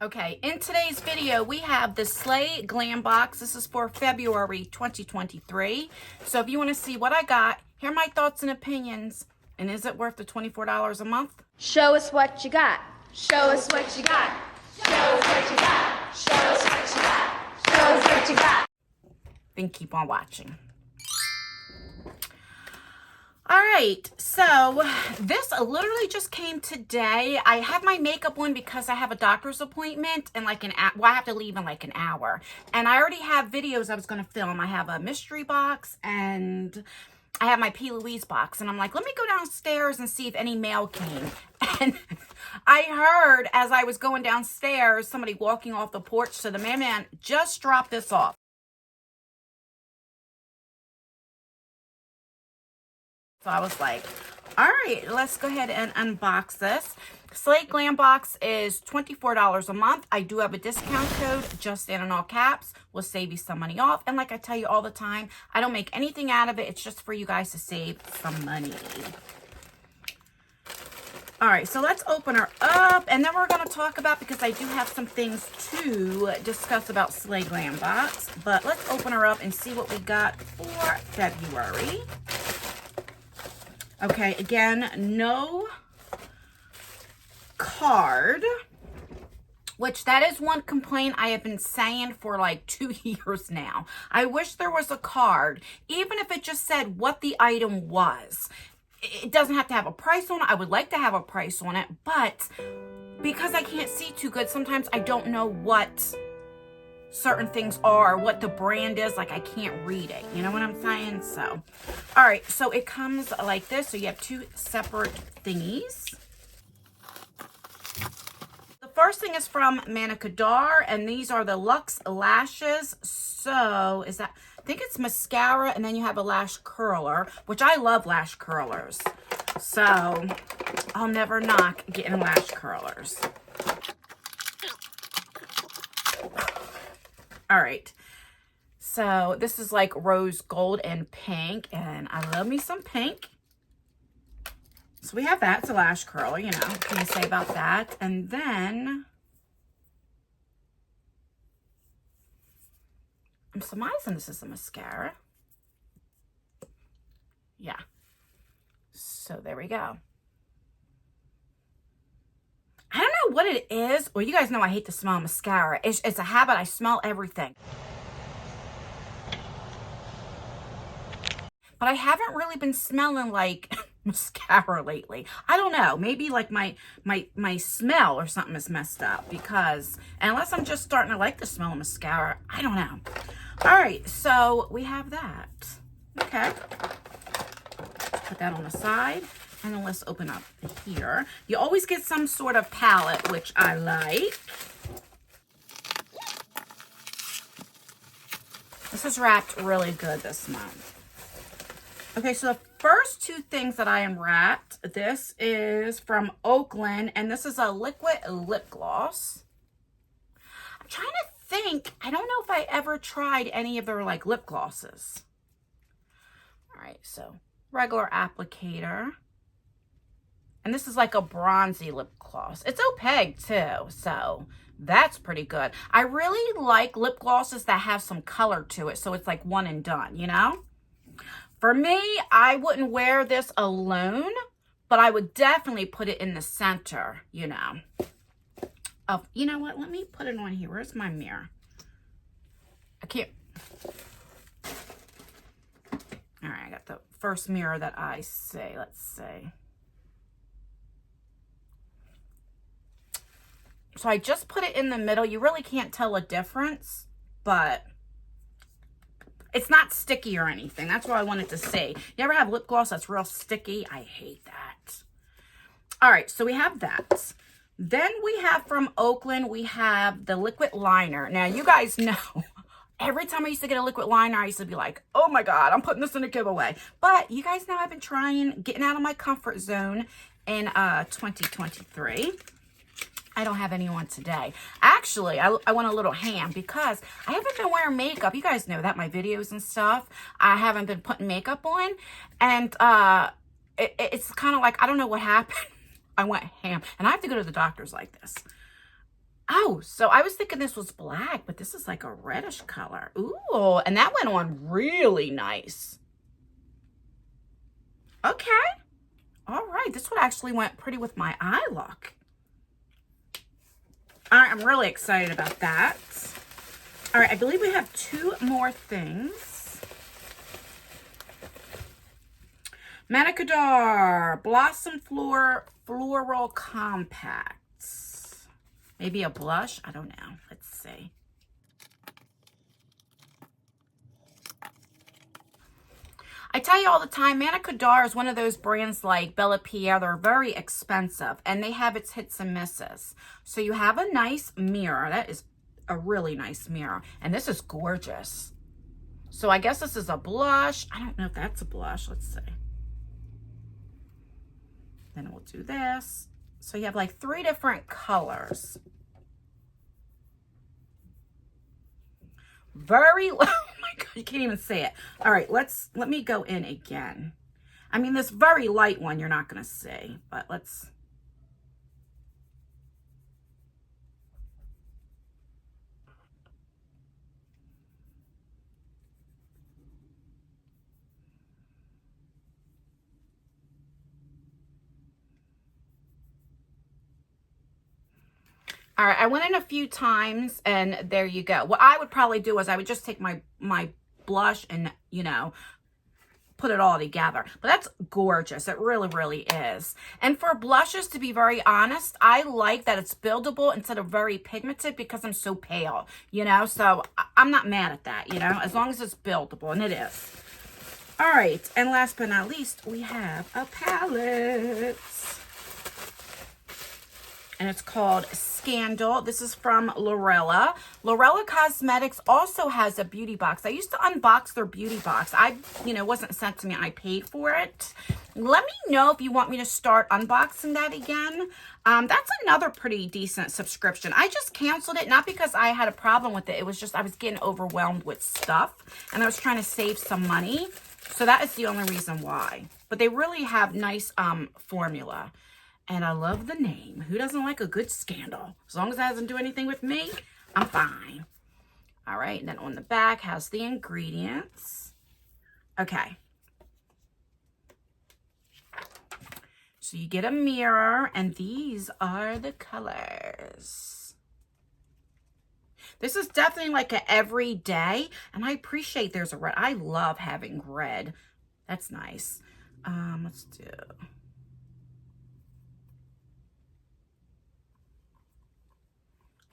Okay, in today's video, we have the Slay Glam box. This is for February 2023. So if you want to see what I got, hear my thoughts and opinions, and is it worth the $24 a month? Show us what you got. Show us what you got. Show us what you got. Show us what you got. Show us what you got. Then keep on watching. All right, so this literally just came today. I have my makeup on because I have a doctor's appointment in like an hour. Well, I have to leave in like an hour. And I already have videos I was going to film. I have a mystery box and I have my P. Louise box. And I'm like, let me go downstairs and see if any mail came. And I heard as I was going downstairs, somebody walking off the porch. So the mailman just dropped this off. So I was like, all right, let's go ahead and unbox this. Slay Glam box is $24 a month. I do have a discount code, just in all caps. Will save you some money off. And like I tell you all the time, I don't make anything out of it. It's just for you guys to save some money. All right, so let's open her up. And then we're going to talk about, because I do have some things to discuss about Slay Glam box. But let's open her up and see what we got for February. Okay, again, no card, which that is one complaint I have been saying for like 2 years now. I wish there was a card, even if it just said what the item was. It doesn't have to have a price on it. I would like to have a price on it, but because I can't see too good, sometimes I don't know what certain things are, what the brand is. Like, I can't read it, you know what I'm saying? So all right, so it comes like this. So you have two separate thingies. The first thing is from Manica Dar, and these are the Luxe lashes. So is that, I think it's mascara, and then you have a lash curler, which I love lash curlers, so I'll never knock getting lash curlers. All right, so this is like rose gold and pink, and I love me some pink. So we have that. It's a lash curler, you know, what can you say about that? And then I'm surmising this is a mascara. Yeah. So there we go. I don't know what it is. Well, you guys know I hate to smell mascara. It's a habit. I smell everything. But I haven't really been smelling like mascara lately. I don't know. Maybe like my smell or something is messed up, because unless I'm just starting to like the smell of mascara, I don't know. All right, so we have that. Okay. Put that on the side. And then let's open up here. You always get some sort of palette, which I like. This is wrapped really good this month. Okay, so the first two things that I am wrapped, this is from Oakland, and this is a liquid lip gloss. I'm trying to think. I don't know if I ever tried any of their like lip glosses. All right, so regular applicator. And this is like a bronzy lip gloss. It's opaque too, so that's pretty good. I really like lip glosses that have some color to it, so it's like one and done, you know? For me, I wouldn't wear this alone, but I would definitely put it in the center, you know. Of, you know what? Let me put it on here. Where's my mirror? I can't. All right, I got the first mirror that I see. Let's see. So I just put it in the middle. You really can't tell a difference, but it's not sticky or anything. That's what I wanted to see. You ever have lip gloss that's real sticky? I hate that. All right, so we have that. Then we have from Oakland, we have the liquid liner. Now, you guys know, every time I used to get a liquid liner, I used to be like, oh my God, I'm putting this in a giveaway. But you guys know I've been trying, getting out of my comfort zone in 2023. I don't have any on today. Actually, I went a little ham because I haven't been wearing makeup. You guys know that, my videos and stuff. I haven't been putting makeup on. And it's kind of like, I don't know what happened. I went ham. And I have to go to the doctor's like this. Oh, so I was thinking this was black, but this is like a reddish color. Ooh, and that went on really nice. Okay. All right, this one actually went pretty with my eye look. All right, I'm really excited about that. All right, I believe we have 2 more things. Manicador Blossom Floral Compact. Maybe a blush? I don't know. Let's see. I tell you all the time, Manicador is one of those brands like Bella Pierre. They're very expensive, and they have its hits and misses. So you have a nice mirror. That is a really nice mirror. And this is gorgeous. So I guess this is a blush. I don't know if that's a blush. Let's see. Then we'll do this. So you have like 3 different colors. Very, oh my God, you can't even see it. All right, let me go in again. I mean, this very light one you're not going to see, but let's. All right, I went in a few times and there you go. What I would probably do is I would just take my blush and, you know, put it all together. But that's gorgeous. It really, really is. And for blushes, to be very honest, I like that it's buildable instead of very pigmented because I'm so pale, you know? So I'm not mad at that, you know, as long as it's buildable, and it is. All right, and last but not least, we have a palette. And it's called Scandal. This is from Lorella. Lorella Cosmetics also has a beauty box. I used to unbox their beauty box. Wasn't sent to me. I paid for it. Let me know if you want me to start unboxing that again. That's another pretty decent subscription. I just canceled it, not because I had a problem with it. It was just I was getting overwhelmed with stuff, and I was trying to save some money. So that is the only reason why. But they really have nice formula. And I love the name. Who doesn't like a good scandal? As long as it doesn't do anything with me, I'm fine. All right, and then on the back has the ingredients. Okay. So you get a mirror, and these are the colors. This is definitely like an everyday, and I appreciate there's a red. I love having red. That's nice. Let's do...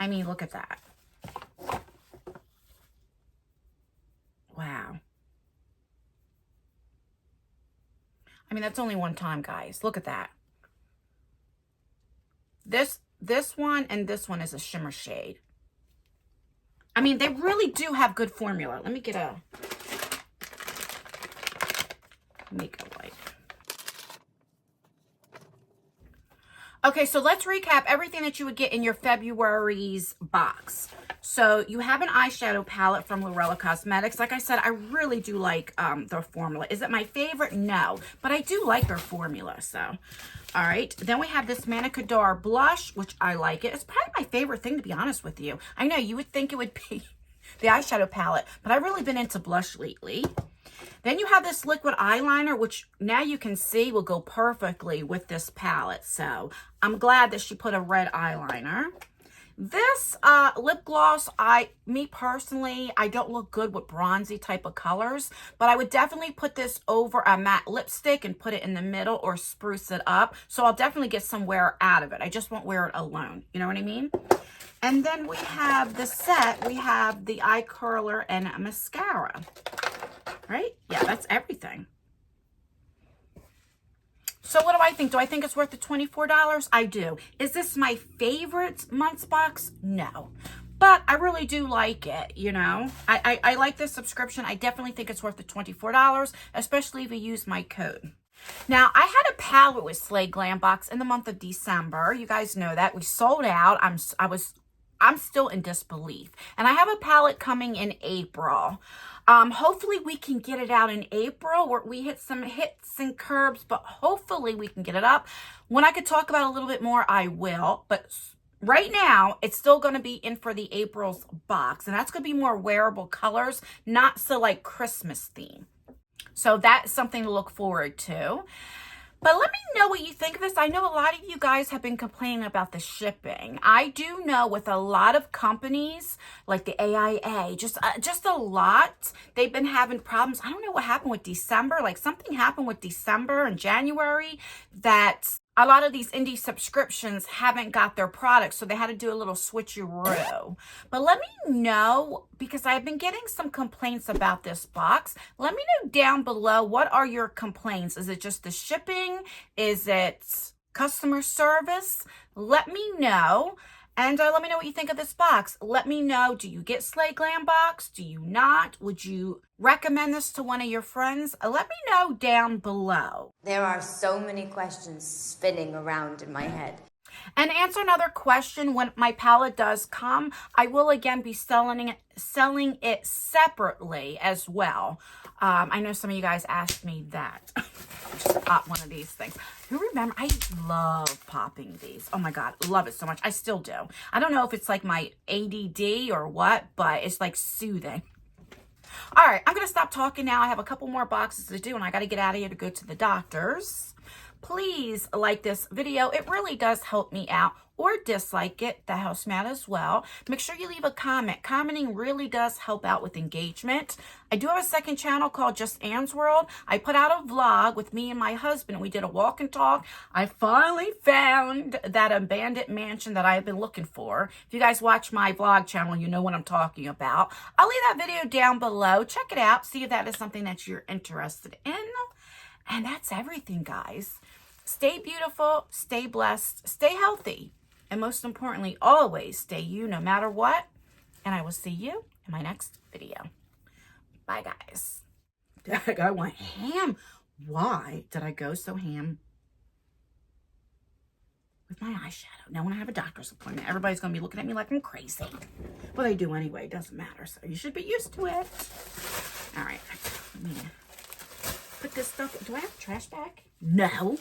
I mean, look at that. Wow. I mean, that's only one time, guys. Look at that. This one and this one is a shimmer shade. I mean, they really do have good formula. Let me get a makeup wipe. Okay, so let's recap everything that you would get in your February's box. So you have an eyeshadow palette from Lorella Cosmetics. Like I said, I really do like their formula. Is it my favorite? No, but I do like their formula. So, all right. Then we have this Manicador blush, which I like it. It's probably my favorite thing, to be honest with you. I know you would think it would be the eyeshadow palette, but I've really been into blush lately. Then you have this liquid eyeliner, which now you can see will go perfectly with this palette. So I'm glad that she put a red eyeliner. This lip gloss, me personally, I don't look good with bronzy type of colors, but I would definitely put this over a matte lipstick and put it in the middle or spruce it up. So I'll definitely get some wear out of it. I just won't wear it alone. You know what I mean? And then we have the set. We have the eye curler and mascara. Right? Yeah, that's everything. So what do I think? Do I think it's worth the $24? I do. Is this my favorite month's box? No. But I really do like it, you know. I like this subscription. I definitely think it's worth the $24, especially if you use my code. Now, I had a palette with Slay Glam Box in the month of December. You guys know that. We sold out. I'm still in disbelief. And I have a palette coming in April. Hopefully we can get it out in April where we hit some hits and curbs, but hopefully we can get it up. When I could talk about it a little bit more, I will. But right now, it's still going to be in for the April's box. And that's going to be more wearable colors, not so like Christmas theme. So that's something to look forward to. But let me know what you think of this. I know a lot of you guys have been complaining about the shipping. I do know with a lot of companies, like the AIA, just a lot, they've been having problems. I don't know what happened with December. Like something happened with December and January that a lot of these indie subscriptions haven't got their products, so they had to do a little switcheroo. But let me know, because I've been getting some complaints about this box. Let me know down below, what are your complaints? Is it just the shipping? Is it customer service? Let me know. And let me know what you think of this box. Let me know, do you get Slay Glam box? Do you not? Would you recommend this to one of your friends? Let me know down below. There are so many questions spinning around in my head. And answer another question, when my palette does come, I will again be selling it separately as well. I know some of you guys asked me that. Just pop one of these things. You remember, I love popping these. Oh my God, love it so much. I still do. I don't know if it's like my ADD or what, but it's like soothing. All right, I'm going to stop talking now. I have a couple more boxes to do, and I got to get out of here to go to the doctor's. Please like this video. It really does help me out. Or dislike it. That helps me out as well. Make sure you leave a comment. Commenting really does help out with engagement. I do have a second channel called Just Anne's World. I put out a vlog with me and my husband. We did a walk and talk. I finally found that abandoned mansion that I've been looking for. If you guys watch my vlog channel, you know what I'm talking about. I'll leave that video down below. Check it out. See if that is something that you're interested in. And that's everything, guys. Stay beautiful, stay blessed, stay healthy, and most importantly, always stay you no matter what. And I will see you in my next video. Bye, guys. I went ham. Why did I go so ham with my eyeshadow? Now, when I have a doctor's appointment, everybody's going to be looking at me like I'm crazy. Well, they do anyway. It doesn't matter. So you should be used to it. All right. Let me put this stuff. Do I have a trash bag? No.